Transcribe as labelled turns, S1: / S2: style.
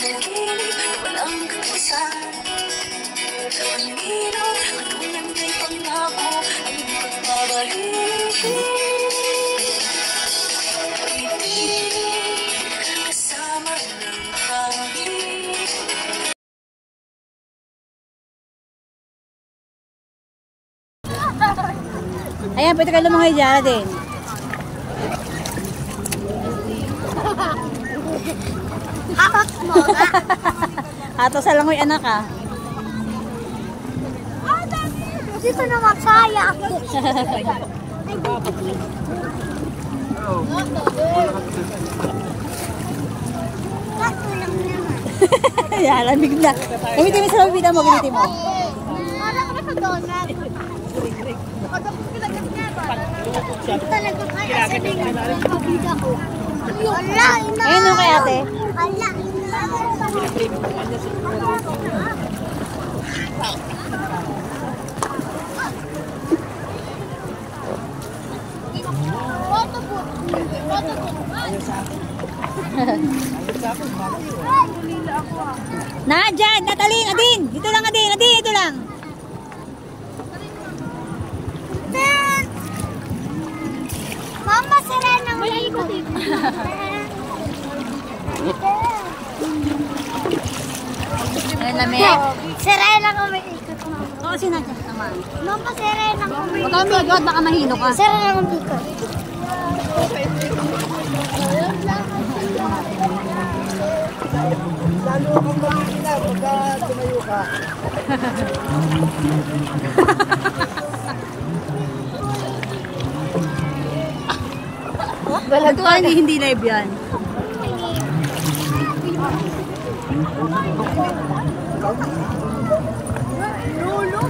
S1: panaginip na walang katapusan. Panginoon, katulad may pangako ay pagbabalik. Kasama ng hangin.
S2: Ayan, pwede kayo lumangoy dyan din.
S3: Hawak mo nga.
S2: Ato sa langoy anak ah.
S3: Dito na magsaya.
S2: Yan, lamig na. Gamitin mo sa lamig mo, gamitin mo.
S3: Parang ka sa donut. Talaga kaya sabihin ng pabida ko. Ala, ina.
S2: Ayun o kay ate.
S3: Ala,
S2: Na, dyan, Natalie, Adin. Dito lang, Adin, dito lang.
S3: Mama, sira ng malikot.
S2: Ayun lamig.
S3: Sira lang kami ikot.
S2: Oo, sinadya naman.
S3: Mama, sira lang kami.
S2: Huwag kang bigot, baka mahino ka.
S3: Sira lang kami ikot.
S4: Lalo kang magiging pagka tumayo ka.
S2: Balag hindi live yan.
S3: Lulu,